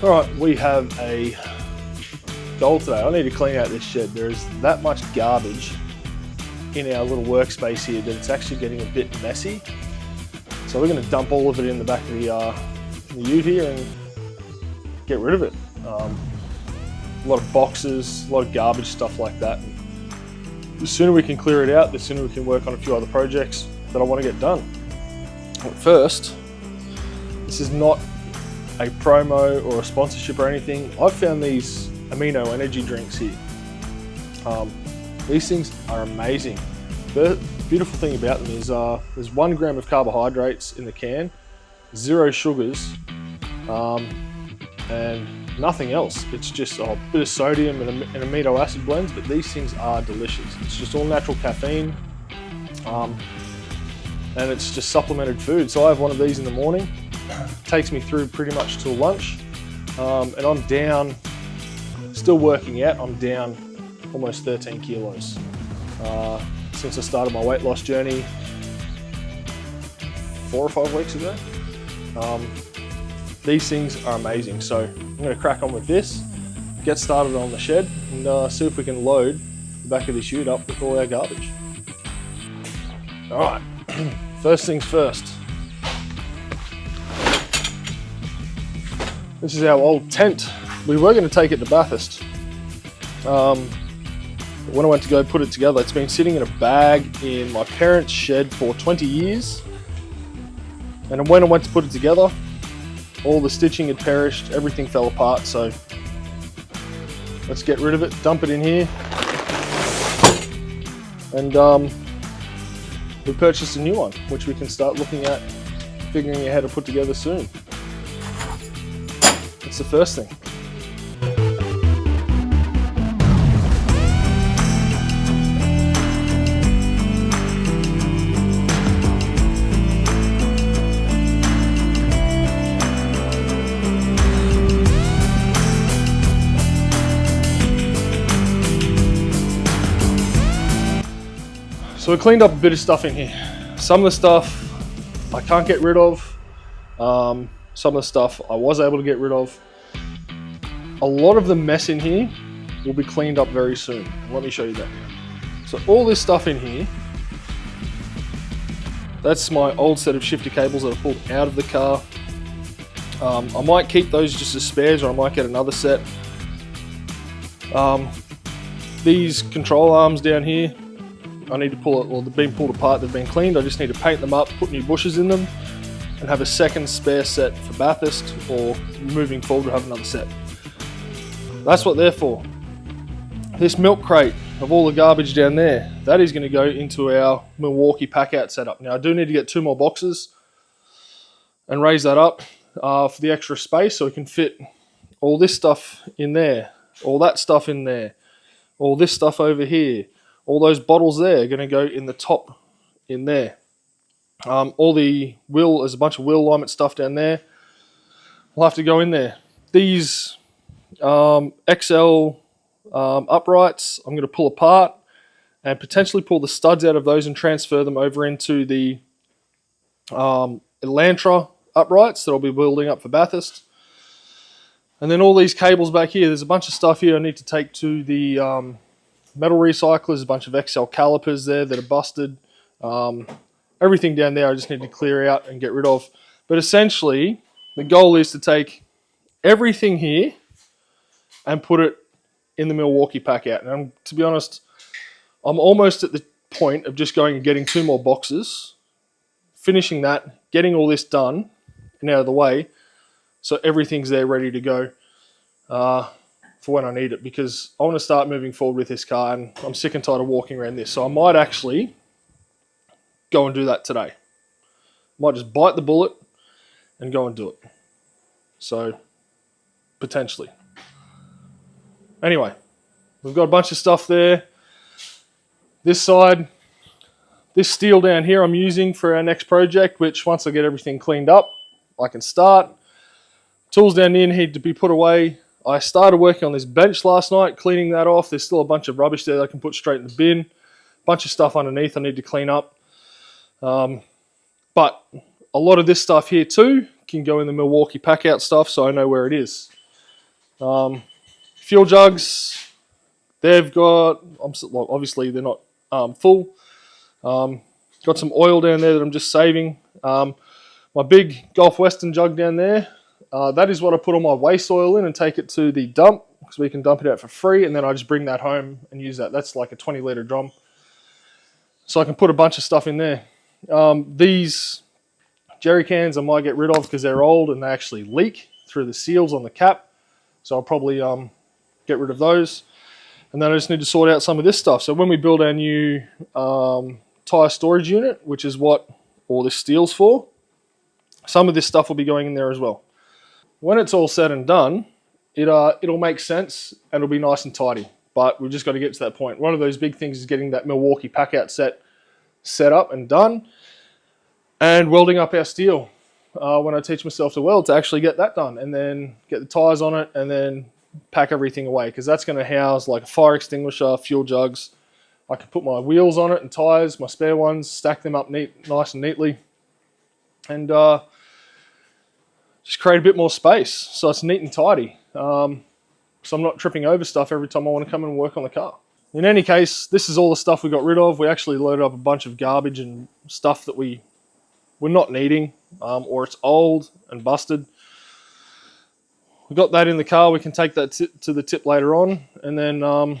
All right, we have a goal today. I need to clean out this shed. There is that much garbage in our little workspace here that it's actually getting a bit messy. So we're going to dump all of it in the back of the ute here and get rid of it. A lot of boxes, a lot of garbage, stuff like that. And the sooner we can clear it out, the sooner we can work on a few other projects that I want to get done. But first, this is not a promo or a sponsorship or anything. I've found these amino energy drinks here. These things are amazing. The beautiful thing about them is there's 1 gram of carbohydrates in the can, 0 sugars, and nothing else. It's just a bit of sodium and amino acid blends, but these things are delicious. It's just all natural caffeine, and it's just supplemented food. So I have one of these in the morning. Takes me through pretty much till lunch, and I'm down, still working out, I'm down almost 13 kilos since I started my weight loss journey 4 or 5 weeks ago. These things are amazing, so I'm going to crack on with this, get started on the shed, and see if we can load the back of this ute up with all our garbage. Alright, first things first. This is our old tent. We were going to take it to Bathurst. When I went to go put it together, it's been sitting in a bag in my parents' shed for 20 years. And when I went to put it together, all the stitching had perished, everything fell apart, so let's get rid of it, dump it in here. And we purchased a new one, which we can start looking at, figuring out how to put together soon. That's the first thing. So we cleaned up a bit of stuff in here. Some of the stuff I can't get rid of. Some of the stuff I was able to get rid of. A lot of the mess in here will be cleaned up very soon. Let me show you that now. So all this stuff in here, that's my old set of shifter cables that I pulled out of the car. I might keep those just as spares, or I might get another set. These control arms down here, I need to pull it, well, they've been pulled apart, they've been cleaned. I just need to paint them up, put new bushes in them, and have a second spare set for Bathurst, or moving forward we'll have another set. That's what they're for. This milk crate of all the garbage down there, that is going to go into our Milwaukee Packout setup. Now I do need to get 2 more boxes and raise that up for the extra space, so we can fit all this stuff in there, all that stuff in there, all this stuff over here, all those bottles there are going to go in the top in there. All the wheel, there's a bunch of wheel alignment stuff down there. We'll have to go in there. These XL uprights, I'm going to pull apart and potentially pull the studs out of those and transfer them over into the Elantra uprights that I'll be building up for Bathurst. And then all these cables back here, there's a bunch of stuff here I need to take to the metal recyclers, a bunch of XL calipers there that are busted. Everything down there I just need to clear out and get rid of. But essentially, the goal is to take everything here and put it in the Milwaukee Packout. And to be honest, I'm almost at the point of just going and getting 2 more boxes, finishing that, getting all this done and out of the way, so everything's there ready to go for when I need it, because I want to start moving forward with this car, and I'm sick and tired of walking around this. So I might actually go and do that today. Might just bite the bullet and go and do it. So, potentially. Anyway, we've got a bunch of stuff there. This side, this steel down here I'm using for our next project, which once I get everything cleaned up, I can start. Tools down here need to be put away. I started working on this bench last night, cleaning that off. There's still a bunch of rubbish there that I can put straight in the bin. A bunch of stuff underneath I need to clean up. But a lot of this stuff here too can go in the Milwaukee Packout stuff, so I know where it is. Fuel jugs, they've got, obviously they're not full. Got some oil down there that I'm just saving. My big Gulf Western jug down there, that is what I put all my waste oil in and take it to the dump, because we can dump it out for free, and then I just bring that home and use that. That's like a 20-litre drum. So I can put a bunch of stuff in there. These jerry cans I might get rid of because they're old and they actually leak through the seals on the cap. So I'll probably get rid of those. And then I just need to sort out some of this stuff. So when we build our new tyre storage unit, which is what all this steel's for, some of this stuff will be going in there as well. When it's all said and done, it'll make sense and it'll be nice and tidy. But we've just got to get to that point. One of those big things is getting that Milwaukee Packout set up and done, and welding up our steel. When I teach myself to weld, to actually get that done, and then get the tires on it, and then pack everything away, because that's going to house like a fire extinguisher, fuel jugs. I can put my wheels on it and tires, my spare ones, stack them up nice and neatly, and just create a bit more space so it's neat and tidy. So I'm not tripping over stuff every time I want to come and work on the car. In any case, this is all the stuff we got rid of. We actually loaded up a bunch of garbage and stuff that we're not needing, or it's old and busted. We got that in the car. We can take that to the tip later on, and then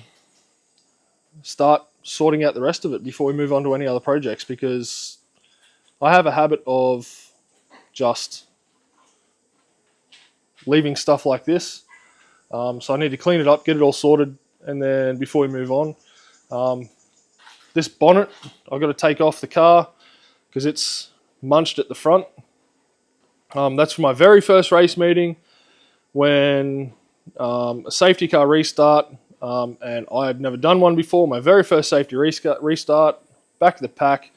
start sorting out the rest of it before we move on to any other projects, because I have a habit of just leaving stuff like this. So I need to clean it up, get it all sorted, and then before we move on. This bonnet, I've got to take off the car because it's munched at the front. That's from my very first race meeting when a safety car restart, and I had never done one before. My very first safety restart, back of the pack,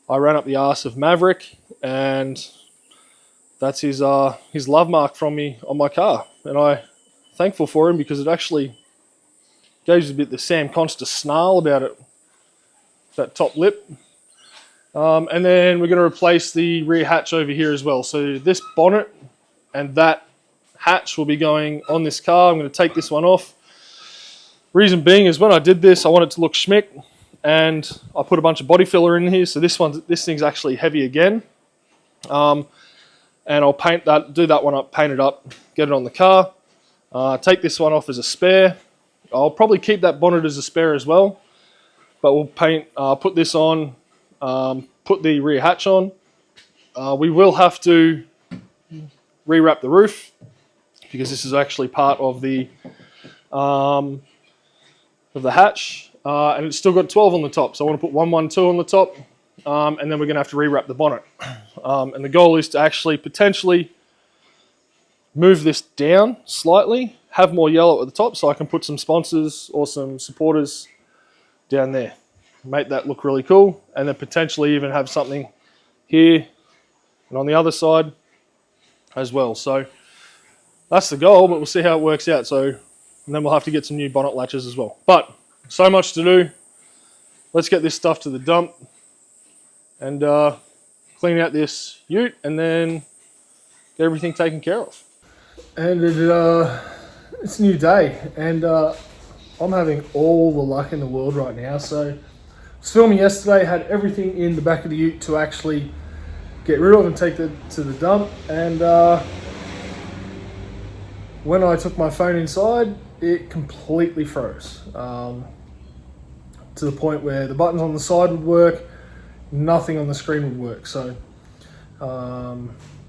I ran up the arse of Maverick, and that's his love mark from me on my car. And I'm thankful for him because it actually gives a bit the Sam Conster snarl about it, that top lip. And then we're going to replace the rear hatch over here as well. So this bonnet and that hatch will be going on this car. I'm going to take this one off. Reason being is when I did this, I wanted to look schmick, and I put a bunch of body filler in here. So this thing's actually heavy again. And I'll do that one up, paint it up, get it on the car. Take this one off as a spare. I'll probably keep that bonnet as a spare as well, but we'll put this on, put the rear hatch on. We will have to rewrap the roof because this is actually part of the hatch, and it's still got 12 on the top. So I want to put 112 on the top, and then we're going to have to rewrap the bonnet. And the goal is to actually potentially move this down slightly, have more yellow at the top so I can put some sponsors or some supporters down there. Make that look really cool, and then potentially even have something here and on the other side as well. So that's the goal, but we'll see how it works out. So, and then we'll have to get some new bonnet latches as well. But so much to do. Let's get this stuff to the dump and clean out this ute, and then get everything taken care of. And it's a new day, and I'm having all the luck in the world right now. So I was filming yesterday, had everything in the back of the ute to actually get rid of and take it to the dump, and when I took my phone inside, it completely froze, to the point where the buttons on the side would work, nothing on the screen would work. So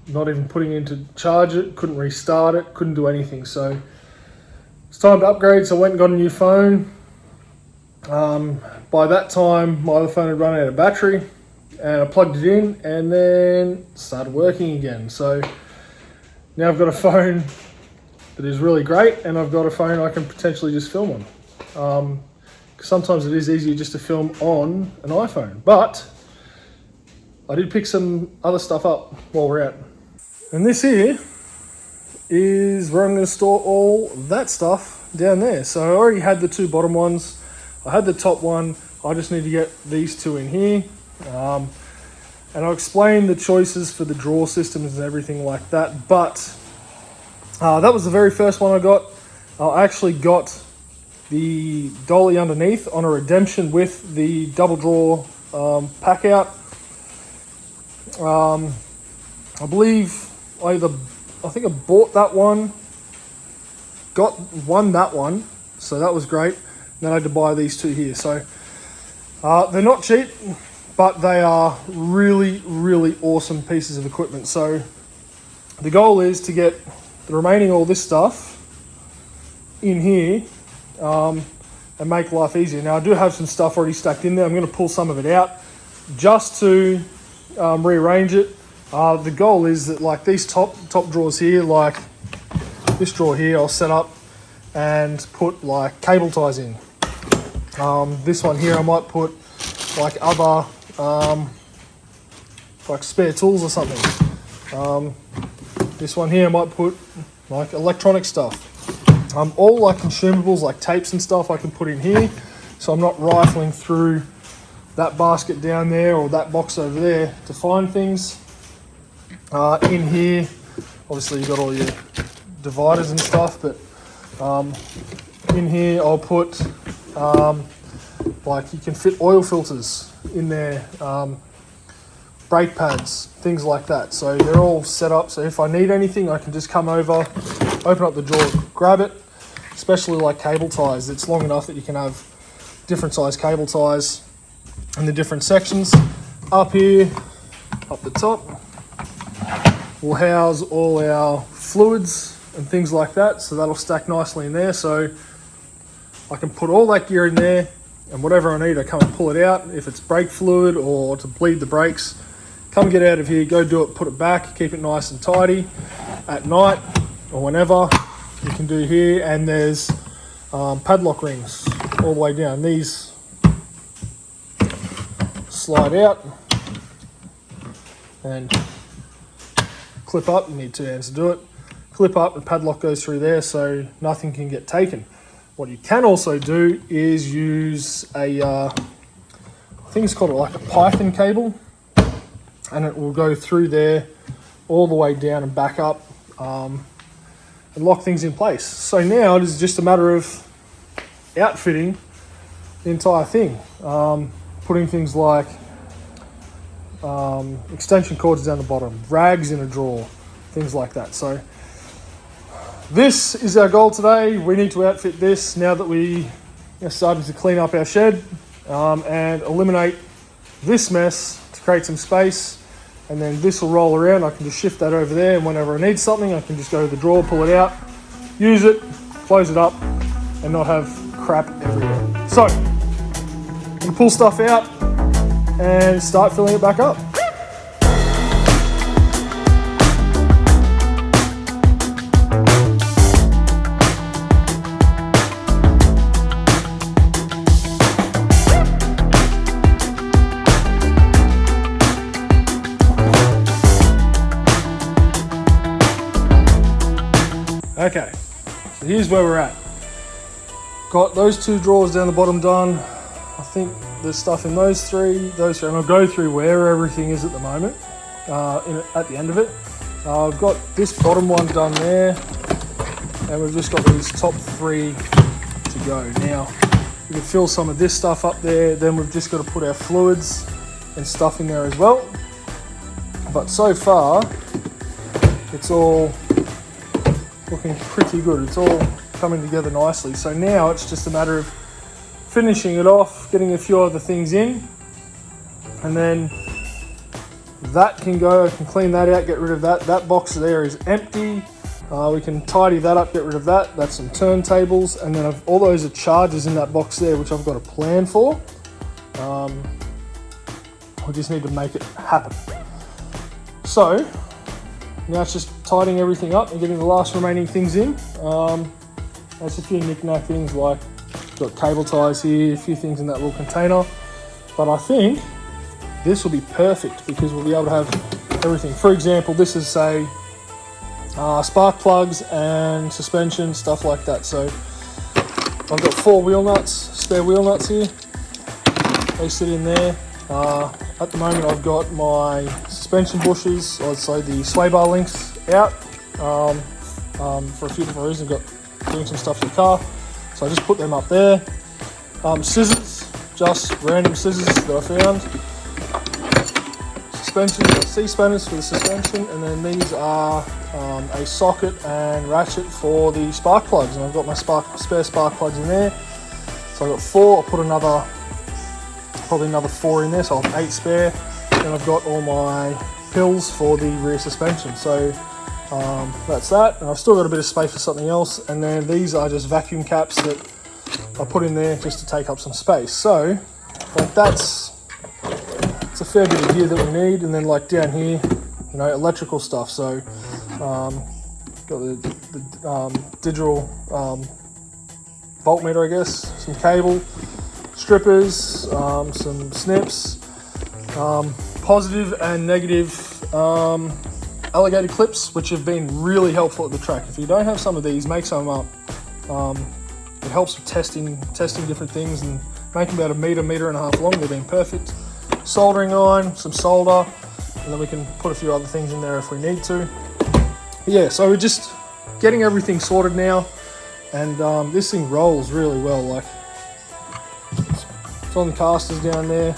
not even putting in to charge it, couldn't restart it, couldn't do anything. So it's time to upgrade, so I went and got a new phone. By that time, my other phone had run out of battery, and I plugged it in and then started working again. So now I've got a phone that is really great, and I've got a phone I can potentially just film on. Because sometimes it is easier just to film on an iPhone, but I did pick some other stuff up while we're out. And this here is where I'm going to store all that stuff down there. So I already had the two bottom ones. I had the top one. I just need to get these two in here. And I'll explain the choices for the drawer systems and everything like that. But That was the very first one I got. I actually got the dolly underneath on a redemption with the double draw pack out. I believe I think I bought that one, won that one, so that was great. Then I had to buy these two here. So they're not cheap, but they are really, really awesome pieces of equipment. So the goal is to get the remaining all this stuff in here and make life easier. Now I do have some stuff already stacked in there. I'm going to pull some of it out just to rearrange it. The goal is that like these top drawers here, like this drawer here, I'll set up and put like cable ties in. This one here I might put like other like spare tools or something. This one here I might put like electronic stuff. All like consumables like tapes and stuff I can put in here, so I'm not rifling through that basket down there or that box over there to find things. In here obviously you've got all your dividers and stuff, but in here I'll put like you can fit oil filters in there, brake pads, things like that. So they're all set up, so if I need anything I can just come over, open up the drawer, grab it. Especially like cable ties, it's long enough that you can have different size cable ties in the different sections. Up here, up the top, we'll house all our fluids and things like that, so that'll stack nicely in there. So I can put all that gear in there, and whatever I need I come and pull it out. If it's brake fluid or to bleed the brakes, come get out of here, go do it, put it back, keep it nice and tidy at night or whenever. You can do here, and there's padlock rings all the way down. These slide out and clip up. You need 2 hands to do it. Clip up, and padlock goes through there, so nothing can get taken. What you can also do is use a, I think it's called like a Python cable, and it will go through there all the way down and back up. And lock things in place. So now it is just a matter of outfitting the entire thing. Putting things like extension cords down the bottom, rags in a drawer, things like that. So this is our goal today. We need to outfit this now that we are starting to clean up our shed and eliminate this mess to create some space. And then this will roll around. I can just shift that over there, and whenever I need something I can just go to the drawer, pull it out, use it, close it up, and not have crap everywhere. So I'm gonna pull stuff out and start filling it back up. Okay, so here's where we're at. Got those 2 drawers down the bottom done. I think there's stuff in those three, and I'll go through where everything is at the moment, at the end of it. I've got this bottom one done there, and we've just got these top 3 to go. Now, we can fill some of this stuff up there, then we've just got to put our fluids and stuff in there as well. But so far, it's all looking pretty good. It's all coming together nicely. So now it's just a matter of finishing it off, getting a few other things in, and then that can go. I can clean that out, get rid of that. That box there is empty. We can tidy that up, get rid of that. That's some turntables, and then all those are chargers in that box there, which I've got a plan for. We just need to make it happen. So now it's just tidying everything up and getting the last remaining things in. There's a few knick-knack things like got cable ties here, a few things in that little container. But I think this will be perfect because we'll be able to have everything. For example, this is say spark plugs and suspension, stuff like that. So I've got 4 wheel nuts, spare wheel nuts here. They sit in there. At the moment I've got my suspension bushes, so the sway bar links out for a few different reasons. I've got doing some stuff to the car, so I just put them up there. Scissors, just random scissors that I found. Suspension, C-spanners for the suspension, and then these are a socket and ratchet for the spark plugs, and I've got my spare spark plugs in there. So I've got 4. I'll put probably another 4 in there, so I'll have 8 spare. And I've got all my pills for the rear suspension. So that's that, and I've still got a bit of space for something else. And then these are just vacuum caps that I put in there just to take up some space. So like it's a fair bit of gear that we need. And then like down here, electrical stuff. So got the digital voltmeter, I guess, some cable, strippers, some snips, positive and negative alligator clips, which have been really helpful at the track. If you don't have some of these, make some up. It helps with testing different things and making about a meter and a half long. They've been perfect. Soldering iron, some solder, and then we can put a few other things in there if we need to. Yeah, so we're just getting everything sorted now, and this thing rolls really well. Like, it's on the casters down there.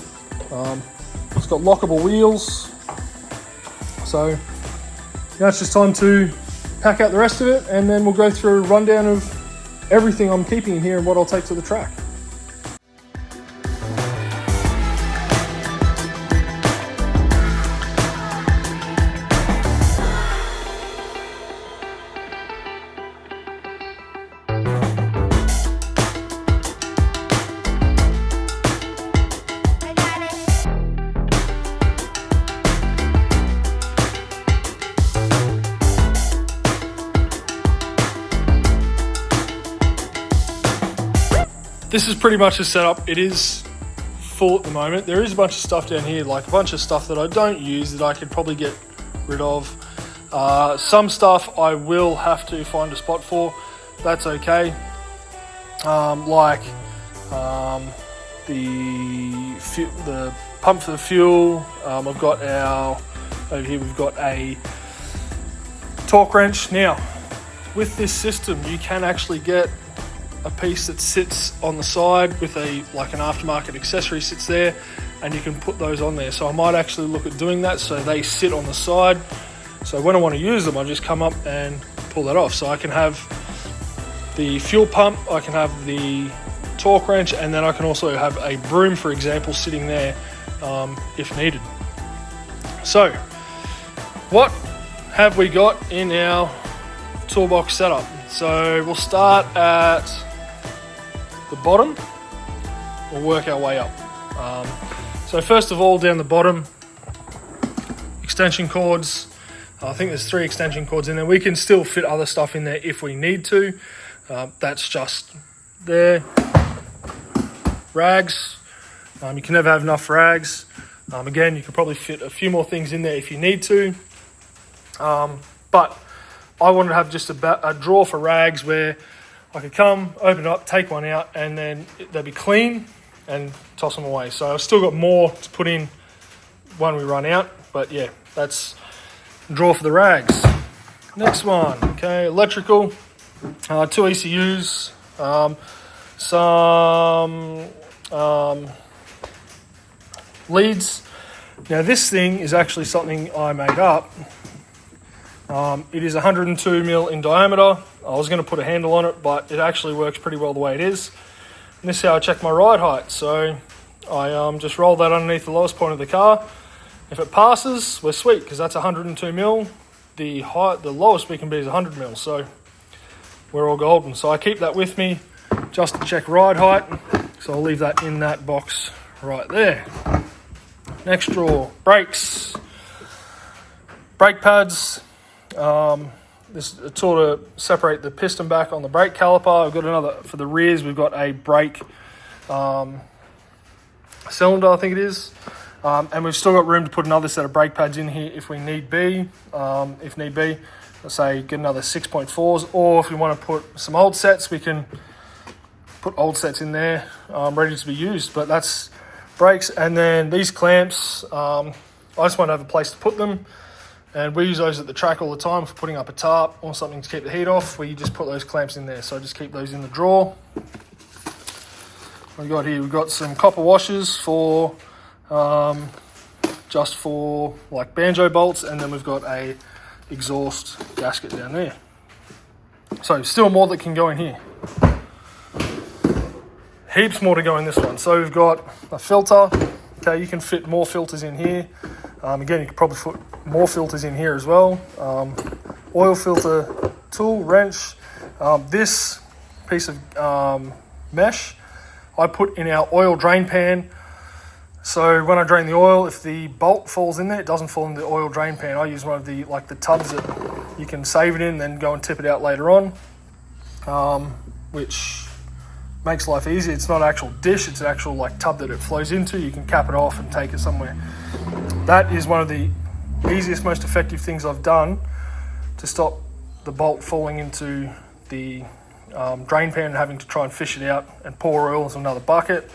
It's got lockable wheels, so now it's just time to pack out the rest of it, and then we'll go through a rundown of everything I'm keeping in here and what I'll take to the track. This is pretty much a setup. It is full at the moment. There is a bunch of stuff down here, like a bunch of stuff that I don't use that I could probably get rid of. Some stuff I will have to find a spot for. That's okay. The pump for the fuel. I've got over here we've got a torque wrench. Now, with this system, you can actually get a piece that sits on the side with an aftermarket accessory sits there, and you can put those on there. So I might actually look at doing that so they sit on the side. So when I want to use them, I just come up and pull that off. So I can have the fuel pump, I can have the torque wrench, and then I can also have a broom, for example, sitting there if needed. So what have we got in our toolbox setup? So we'll start at the bottom, we'll work our way up. So first of all, down the bottom, extension cords. I think there's 3 extension cords in there. We can still fit other stuff in there if we need to. That's just there. Rags. You can never have enough rags. Again, you can probably fit a few more things in there if you need to. But I wanted to have just a drawer for rags where I could come, open it up, take one out, and then they'd be clean and toss them away. So I've still got more to put in when we run out. But yeah, that's a drawer for the rags. Next one, okay, electrical, 2 ECUs, some leads. Now this thing is actually something I made up. It is 102 mil in diameter. I was going to put a handle on it, but it actually works pretty well the way it is. And this is how I check my ride height. So I just roll that underneath the lowest point of the car. If it passes, we're sweet, because that's 102 mil. The lowest we can be is 100 mil, so we're all golden. So I keep that with me just to check ride height. So I'll leave that in that box right there. Next drawer, brakes, brake pads. This is a tool to separate the piston back on the brake caliper. I've got another for the rears. We've got a brake cylinder, I think it is, and we've still got room to put another set of brake pads in here if we need be. Let's say get another 6.4s, or if we want to put some old sets, we can put old sets in there ready to be used. But that's brakes, and then these clamps. I just want to have a place to put them. And we use those at the track all the time for putting up a tarp or something to keep the heat off, where you just put those clamps in there. So I just keep those in the drawer. We've got some copper washers for just for like banjo bolts, and then we've got a exhaust gasket down there. So still more that can go in here. Heaps more to go in this one. So we've got a filter. Okay, you can fit more filters in here. Again, you could probably put more filters in here as well. Oil filter tool, wrench. This piece of mesh I put in our oil drain pan. So when I drain the oil, if the bolt falls in there, it doesn't fall in the oil drain pan. I use one of the tubs that you can save it in, then go and tip it out later on, which makes life easy. It's not an actual dish, it's an actual tub that it flows into. You can cap it off and take it somewhere. That is one of the easiest, most effective things I've done to stop the bolt falling into the drain pan and having to try and fish it out and pour oil into another bucket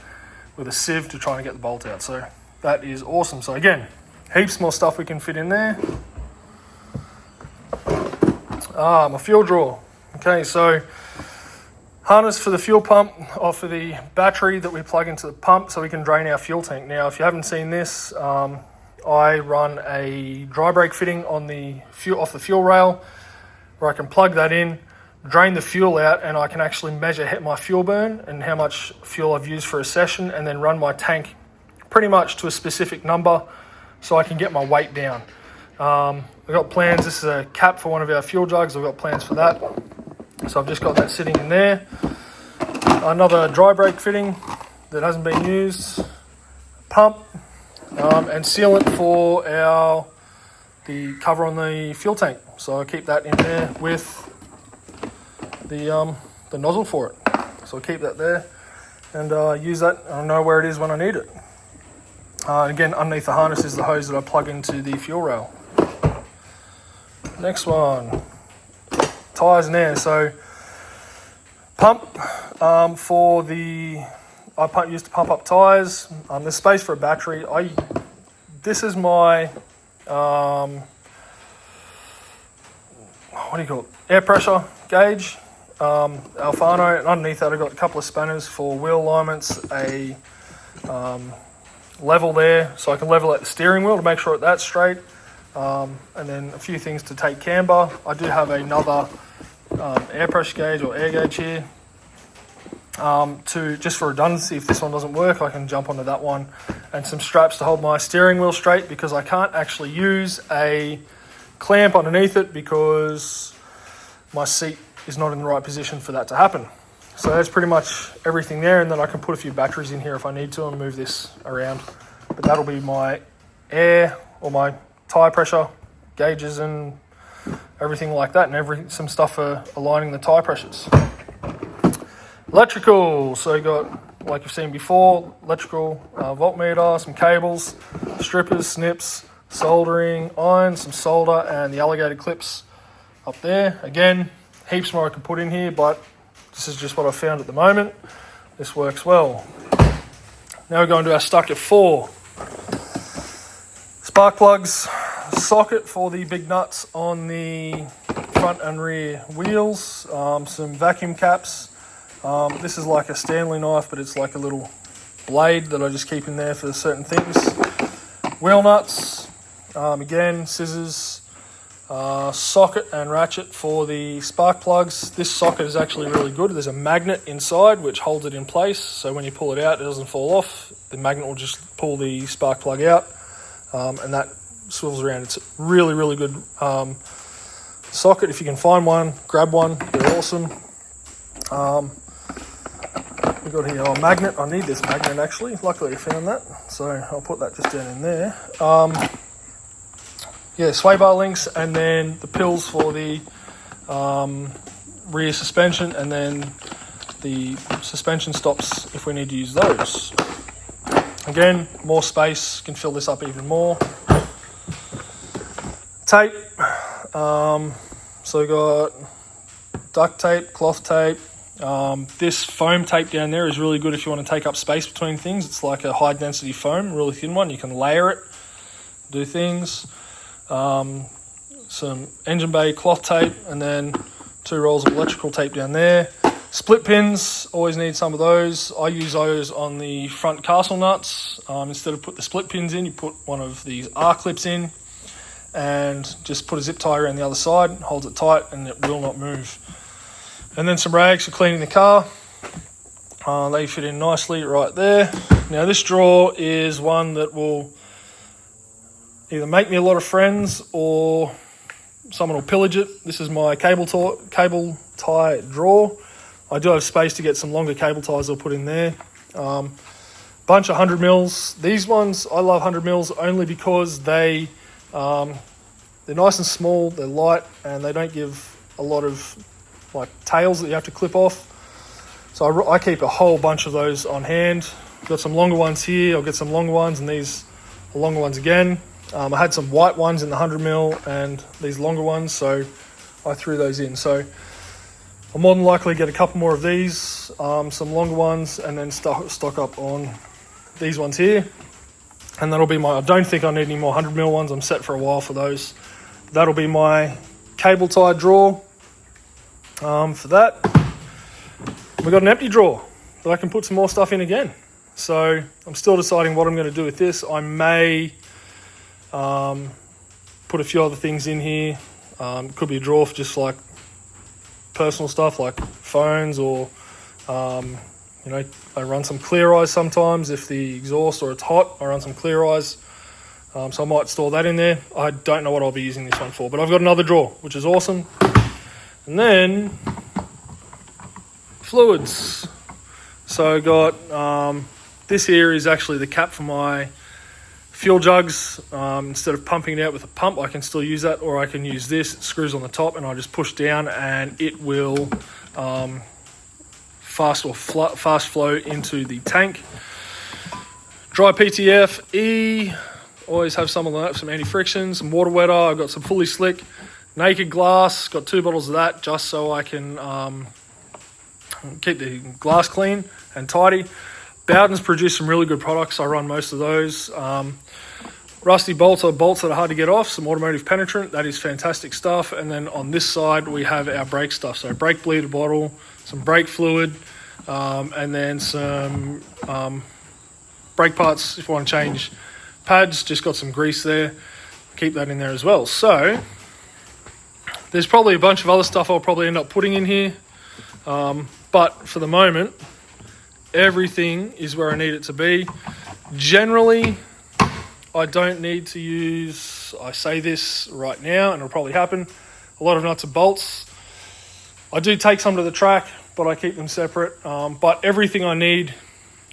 with a sieve to try and get the bolt out. So that is awesome. So again, heaps more stuff we can fit in there. My fuel drawer. Okay, so harness for the fuel pump, or for the battery that we plug into the pump so we can drain our fuel tank. Now, if you haven't seen this, I run a dry brake fitting on the off the fuel rail, where I can plug that in, drain the fuel out, and I can actually measure my fuel burn and how much fuel I've used for a session, and then run my tank pretty much to a specific number so I can get my weight down. I've got plans. This is a cap for one of our fuel jugs. I've got plans for that. So I've just got that sitting in there. Another dry brake fitting that hasn't been used. Pump and sealant for the cover on the fuel tank. So I keep that in there with the nozzle for it. So I keep that there and use that. I know where it is when I need it. Again, underneath the harness is the hose that I plug into the fuel rail. Next one, tires and air. So pump for the used to pump up tires. There's space for a battery. This is my what do you call it? Air pressure gauge. Alfano, and underneath that I've got a couple of spanners for wheel alignments, a level there so I can level out the steering wheel to make sure that's straight, and then a few things to take camber. I do have another air pressure gauge or air gauge here just for redundancy. If this one doesn't work, I can jump onto that one, and some straps to hold my steering wheel straight, because I can't actually use a clamp underneath it because my seat is not in the right position for that to happen. So that's pretty much everything there, and then I can put a few batteries in here if I need to and move this around. But that'll be my air or my tire pressure gauges and everything like that, and some stuff for aligning the tire pressures. Electrical, so you got, like you've seen before, electrical voltmeter, some cables, strippers, snips, soldering, iron, some solder, and the alligator clips up there. Again, heaps more I can put in here, but this is just what I found at the moment. This works well. Now we're going to our Stucker 4. Spark plugs, socket for the big nuts on the front and rear wheels, some vacuum caps. This is like a Stanley knife, but it's like a little blade that I just keep in there for certain things. Wheel nuts, again, scissors, socket and ratchet for the spark plugs. This socket is actually really good. There's a magnet inside which holds it in place, so when you pull it out, it doesn't fall off. The magnet will just pull the spark plug out, and that swivels around. It's a really, really good socket. If you can find one, grab one. They're awesome. We've got here a magnet. I need this magnet actually. Luckily I found that, so I'll put that just down in there. Sway bar links, and then the pills for the rear suspension, and then the suspension stops if we need to use those. Again, more space, can fill this up even more. Tape, so we got duct tape, cloth tape. This foam tape down there is really good if you want to take up space between things. It's like a high density foam, really thin one. You can layer it, do things. some engine bay cloth tape, and then 2 rolls of electrical tape down there. Split pins, always need some of those. I use those on the front castle nuts. Instead of put the split pins in, you put one of these R-clips in and just put a zip tie around the other side, holds it tight and it will not move. And then some rags for cleaning the car. They fit in nicely right there. Now this drawer is one that will either make me a lot of friends or someone will pillage it. This is my cable tie drawer. I do have space to get some longer cable ties I'll put in there. Bunch of 100 mils. These ones, I love 100 mils only because they're nice and small, they're light, and they don't give a lot of like tails that you have to clip off. So I keep a whole bunch of those on hand. Got some longer ones here. I'll get some longer ones, and these are longer ones again. I had some white ones in the 100 mil and these longer ones, so I threw those in. So I'll more than likely get a couple more of these, some longer ones, and then stock up on these ones here. And that'll be I don't think I need any more 100 mil ones. I'm set for a while for those. That'll be my cable tie drawer for that. We've got an empty drawer that I can put some more stuff in again. So I'm still deciding what I'm going to do with this. I may put a few other things in here. Could be a drawer for just like personal stuff like phones, or I run some clear eyes sometimes. If the exhaust or it's hot, I run some clear eyes. So I might store that in there. I don't know what I'll be using this one for, but I've got another drawer, which is awesome. And then fluids. So I got this here is actually the cap for my fuel jugs. Instead of pumping it out with a pump, I can still use that, or I can use this. It screws on the top and I just push down and it will fast flow into the tank. Dry PTFE, always have some of that, some anti-friction, some water wetter. I've got some fully slick naked glass, got 2 bottles of that just so I can keep the glass clean and tidy. Bowden's produced some really good products. I run most of those. Rusty bolts are bolts that are hard to get off. Some automotive penetrant, that is fantastic stuff. And then on this side, we have our brake stuff. So brake bleeder bottle, some brake fluid, and then some brake parts if you want to change pads. Just got some grease there. Keep that in there as well. So there's probably a bunch of other stuff I'll probably end up putting in here. But for the moment, everything is where I need it to be. Generally, I don't need to use, I say this right now and it'll probably happen, a lot of nuts and bolts. I do take some to the track, but I keep them separate. But everything I need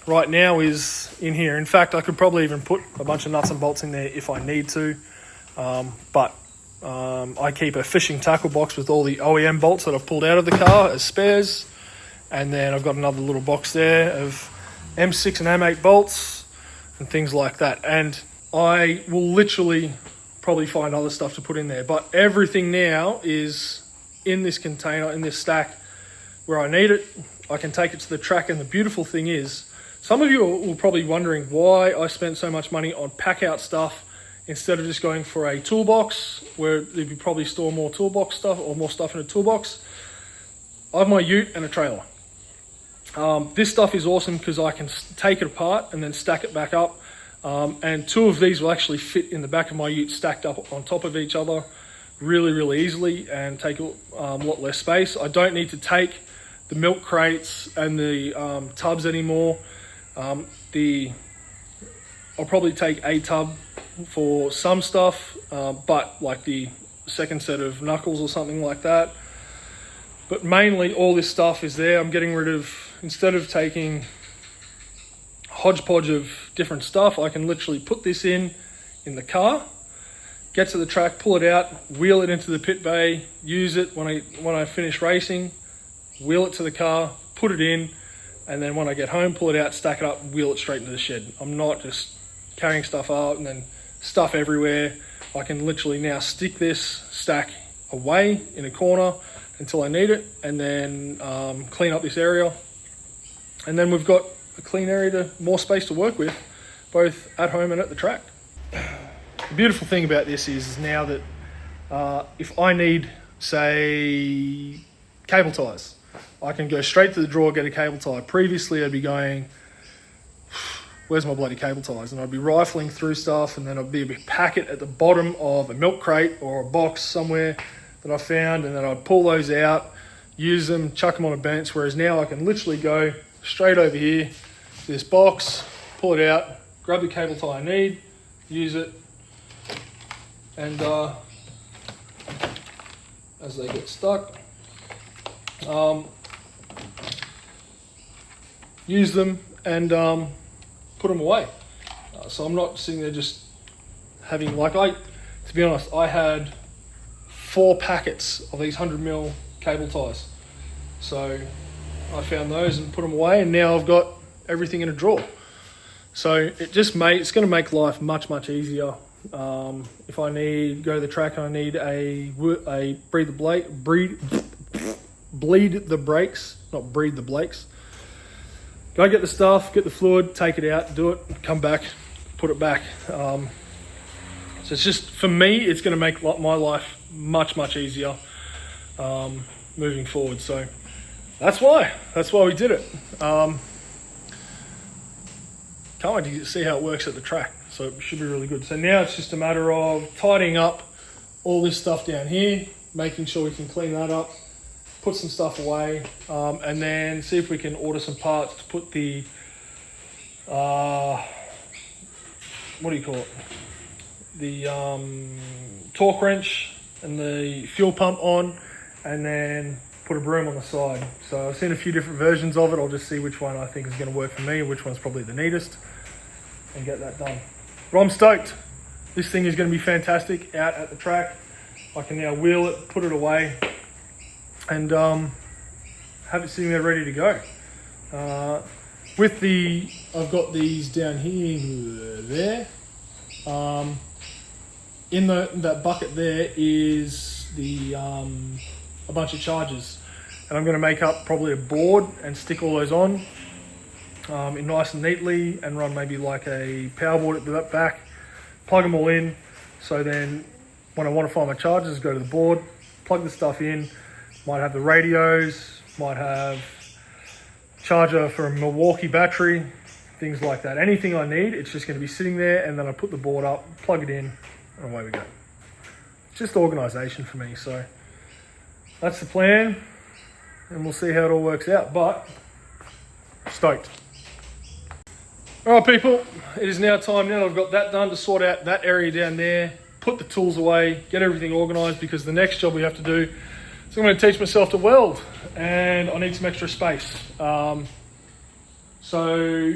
right now is in here. In fact, I could probably even put a bunch of nuts and bolts in there if I need to. But I keep a fishing tackle box with all the OEM bolts that I've pulled out of the car as spares. And then I've got another little box there of M6 and M8 bolts and things like that. And I will literally probably find other stuff to put in there. But everything now is in this container, in this stack, where I need it. I can take it to the track. And the beautiful thing is, some of you will probably wondering why I spent so much money on pack-out stuff instead of just going for a toolbox, where you probably store more toolbox stuff or more stuff in a toolbox. I have my ute and a trailer. This stuff is awesome because I can take it apart and then stack it back up. And 2 of these will actually fit in the back of my ute stacked up on top of each other really, really easily and take a lot less space. I don't need to take the milk crates and the tubs anymore. I'll probably take a tub for some stuff, but like the second set of knuckles or something like that. But mainly all this stuff is there. I'm getting rid of, instead of taking hodgepodge of different stuff, I can literally put this in the car, get to the track, pull it out, wheel it into the pit bay, use it when I finish racing, wheel it to the car, put it in, and then when I get home, pull it out, stack it up, wheel it straight into the shed. I'm not just carrying stuff out and then stuff everywhere. I can literally now stick this stack away in a corner until I need it, and then clean up this area. And then we've got a clean area, more space to work with, both at home and at the track. The beautiful thing about this is now that If I need, say, cable ties, I can go straight to the drawer, get a cable tie. Previously, I'd be going, where's my bloody cable ties? And I'd be rifling through stuff, and then I'd be a packet at the bottom of a milk crate or a box somewhere that I found, and then I'd pull those out, use them, chuck them on a bench, whereas now I can literally go straight over here to this box, pull it out, grab the cable tie I need, use it, and as they get stuck, use them and put them away. So I'm not sitting there just having, to be honest, I had 4 packets of these 100mm cable ties. So I found those and put them away, and now I've got everything in a drawer. So it's going to make life much, much easier. If I need go to the track and I need a bleed the brakes, not breed the brakes. Go get the stuff, get the fluid, take it out, do it, come back, put it back. So it's just, for me, it's going to make my life much, much easier moving forward. So that's why we did it. Can't wait to see how it works at the track. So it should be really good. So now it's just a matter of tidying up all this stuff down here, making sure we can clean that up, put some stuff away, and then see if we can order some parts to put the, what do you call it? The torque wrench and the fuel pump on, and then put a broom on the side. So I've seen a few different versions of it. I'll just see which one I think is going to work for me and which one's probably the neatest, and get that done. But I'm stoked. This thing is going to be fantastic out at the track. I can now wheel it, put it away, and have it sitting there ready to go. I've got these down here, there. In that bucket there is a bunch of chargers, and I'm going to make up probably a board and stick all those on in nice and neatly, and run maybe like a power board at the back, plug them all in. So then when I want to find my chargers, go to the board, plug the stuff in. Might have the radios, might have charger for a Milwaukee battery, things like that. Anything I need, it's just going to be sitting there, and then I put the board up, plug it in, and away we go. It's just organisation for me. So that's the plan, and we'll see how it all works out, but stoked. All right, people, it is now time. Now that I've got that done, to sort out that area down there, put the tools away, get everything organised, because the next job we have to do, so I'm going to teach myself to weld, and I need some extra space. So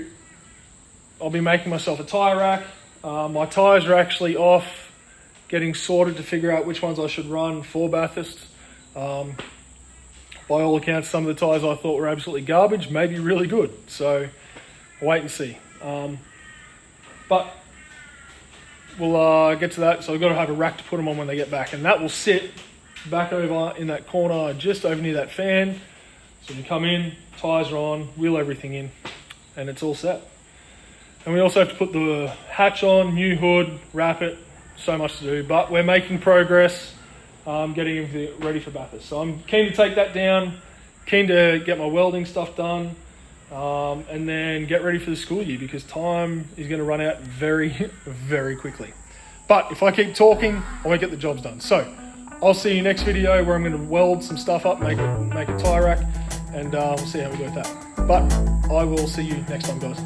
I'll be making myself a tyre rack. My tyres are actually off, getting sorted to figure out which ones I should run for Bathurst. By all accounts, some of the tyres I thought were absolutely garbage, may be really good. So wait and see. But we'll get to that. So I've got to have a rack to put them on when they get back, and that will sit back over in that corner, just over near that fan. So you come in, tyres are on, wheel everything in, and it's all set. And we also have to put the hatch on, new hood, wrap it, so much to do, but we're making progress, getting everything ready for Bathurst. So I'm keen to take that down, keen to get my welding stuff done, and then get ready for the school year, because time is going to run out very, very quickly. But if I keep talking, I won't get the jobs done. So I'll see you next video, where I'm going to weld some stuff up, make a tyre rack, and we'll see how we go with that. But I will see you next time, guys.